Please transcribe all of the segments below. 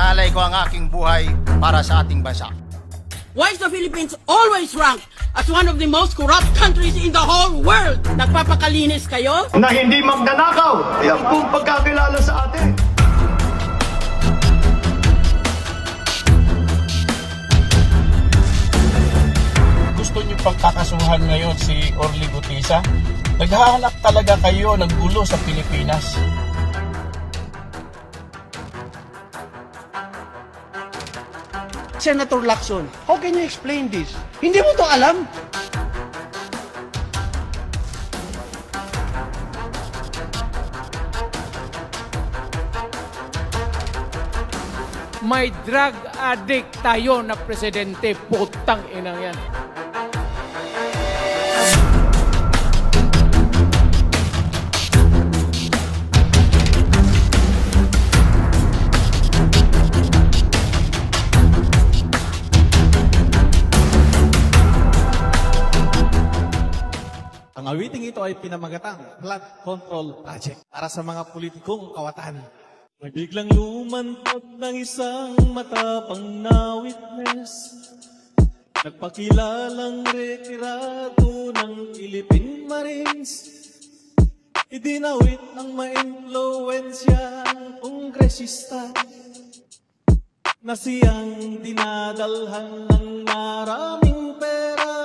Iaalay ko ang aking buhay para sa ating bansa. Why is the Philippines always ranked as one of the most corrupt countries in the whole world? Nagpapakalinis kayo? Na hindi magnanakaw. Yan pong pagkakilala sa atin. Gusto niyo pang kakasuhan ngayon si Orly Gutisa? Naghahanap talaga kayo ng gulo sa Pilipinas. Senator Lacson, how can you explain this? Hindi mo to alam? May drug addict tayo na presidente, putang inang yan. Ang awiting ito ay pinamagatang Flood Control Project para sa mga politikong kawatan. May biglang lumantad ng isang matapang na witness, nagpakilalang retirado ng Philippine Marines. Idinawit ng ma-influensyang kongresista na siyang dinadalhan ng maraming pera.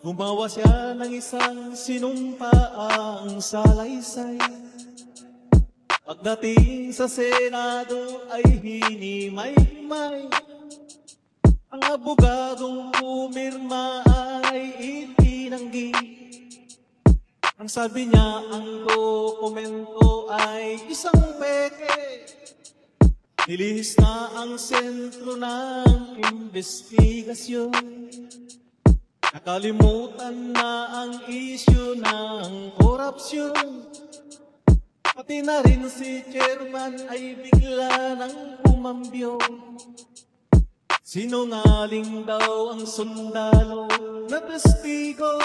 Gumawa siya ng isang sinumpaang salaysay. Pagdating sa Senado ay hinimay-himay. Ang abogadong pumirma ay itinanggi. Ang sabi niya, ang dokumento ay isang peke. Nilihis na ang sentro ng investigasyon. Nakalimutan na ang isyu ng korupsyon. Pati na rin si chairman ay bigla nang umambyo. Sinungaling daw ang sundalo na testigo.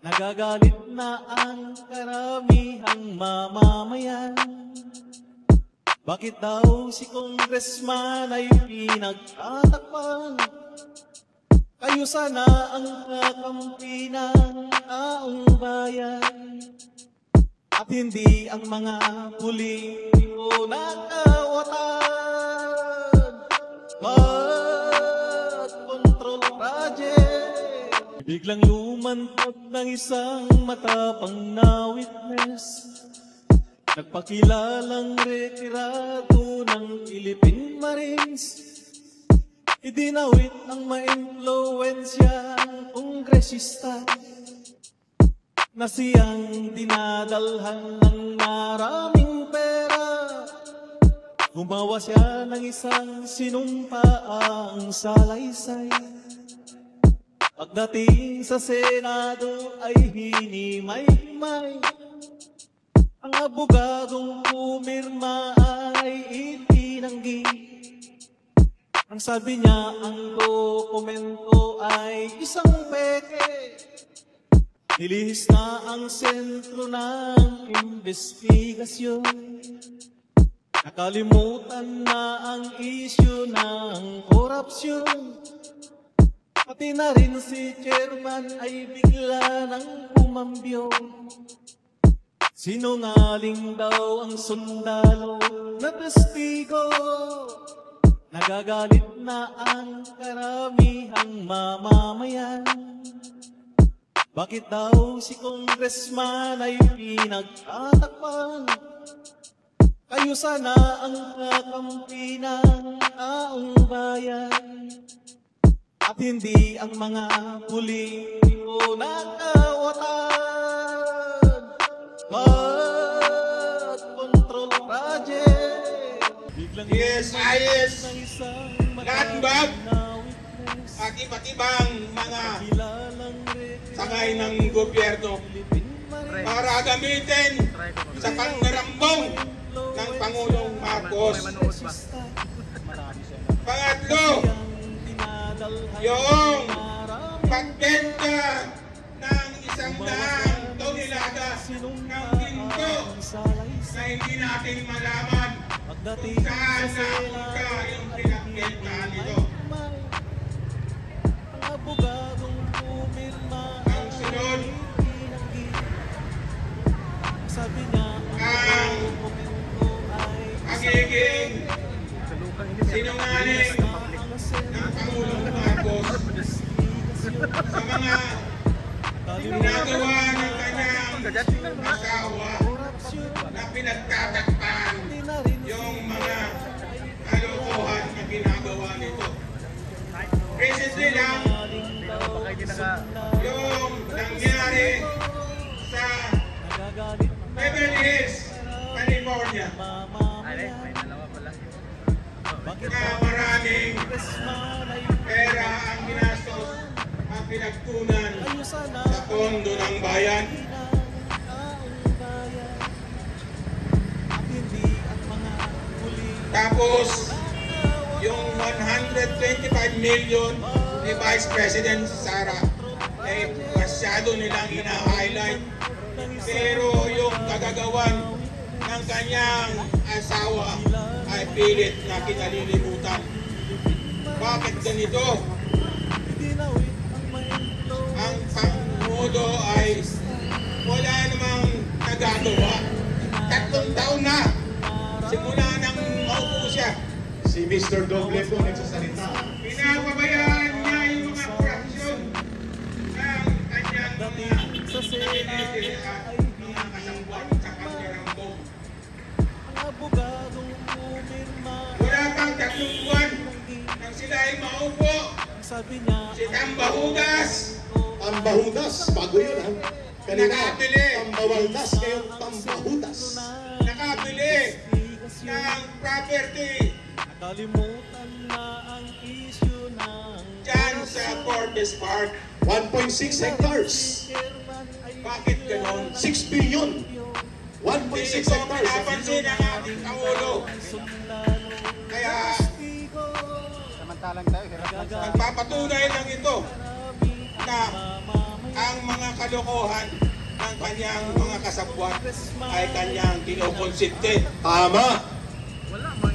Nagagalit na ang karamihang mamamayan. Bakit daw si congressman ay pinagtatakpan? Kayo sana ang kakampi ng taong bayan at hindi ang mga politiko na kawatan. Flood Control Project. Biglang lumantad ng isang matapang na witness, nagpakilalang retirado ng Philippine Marines. Idinawit ng ma-influensyang kongresista na siyang dinadalhan ng maraming pera. Gumawa siya ng isang sinumpaang salaysay. Pagdating sa Senado ay hinimay-himay. Ang abogadong pumirma ay itinanggi. Ang sabi niya, ang dokumento ay isang peke. Nilihis na ang sentro ng investigasyon. Nakalimutan na ang isyu ng korupsyon. Pati na rin si chairman ay bigla nang umambyo. Sinungaling daw ang sundalo na testigo. Nagagalit na ang karamihang mamamayan. Bakit daw si congressman ay pinagtatakpan? Kayo sana ang kakampi ng taong bayan at hindi ang mga politiko na kawatan. Flood Control Project. Yes, ayos. Gatbag at iba't ibang mga sangay ng gobyerno para gamitin sa panrambong ng Pangulong Marcos. Pangatlo, yung pagbenta ng 100 tonelada ng ginto na hindi natin malaman kung saan napunta yung pinagbentahan nito. Ang sunod, ang pagiging sinungaling ng Pangulong Marcos sa mga ginagawa ng kanyang asawa na pinagtatakpan yung mga kalokohan na ginagawa nito. Recently lang, yung nangyari sa Beverly Hills, California, na maraming pera ang ginastos at pinagtunan sa pondo ng bayan. Tapos, yung 125 million ni Vice President Sara ay masyado nilang ina-highlight. Pero yung kagagawan ng kanyang asawa ay pilit na kinalilimutan. Bakit ganito? Ang Pangulo ay wala namang nagagawa. 3 taon na simula nang maupo siya. Si Mr. Doble po nagsasalita. Pinapabayaan niya yung mga korupsyon ng kanyang mga pinili at mga kasangkot sa pagkarambong. Wala pang 3 buwan nang sila ay maupo. Si Tambahugas, Tambahudas, bago yun ha. Kanina, nakabili Tambawaldas, ngayon Tambahudas. ng property dyan sa Cortes Park. 1.6 hectares. Bakit ganon? 6 billion. 1.6 Hindi ko hectares. pinapansin ang ating Pangulo. Kaya nagpapatunay lang ito na ang mga kalokohan ng kanyang mga kasabwat ay kanyang kinokonsinte. Tama.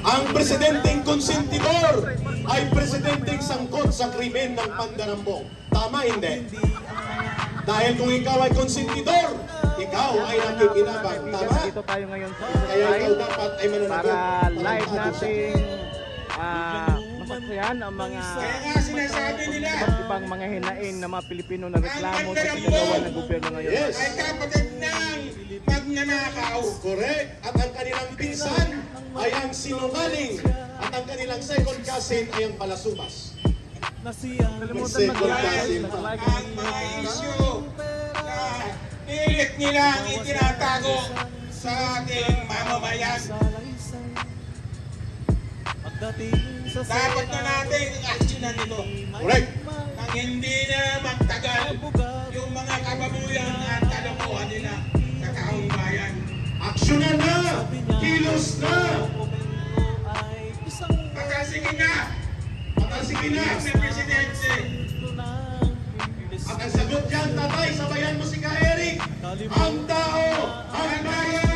Ang presidenteng konsentidor ay presidenteng sangkot sa krimen ng pandarambong. Tama hindi? Dahil kung ikaw ay konsentidor, ikaw ay nakikinabang. Tama? Dito tayo ngayon sa Kaya ikaw Israel dapat ay mananagot. para live nating masaksihan ang mga Kaya nga sinasabi nila, ibang mga hinaing na mga Pilipino na reklamo sa ginagawa ng gobyerno ngayon. Yes. ay kapatid ng magnanakaw. Correct. At ang kanilang pinsan ay ang sinungaling. At ang kanilang second cousin ay ang palasubas. May second cousin pa. Ang mga isyu na pilit nilang itinatago sa ating mamamayan. Dapat na natin aksyonan ito. Correct. Nang hindi na magtagal yung mga kababuyan at kalokohan nila sa taong bayan. Aksyonan na! Kilos na! Pagkasige na! Patalsigin na! Ang presidente! At ang sagot dyan, tatay, sabayan mo si Ka Eric. Ang tao, ang bayan!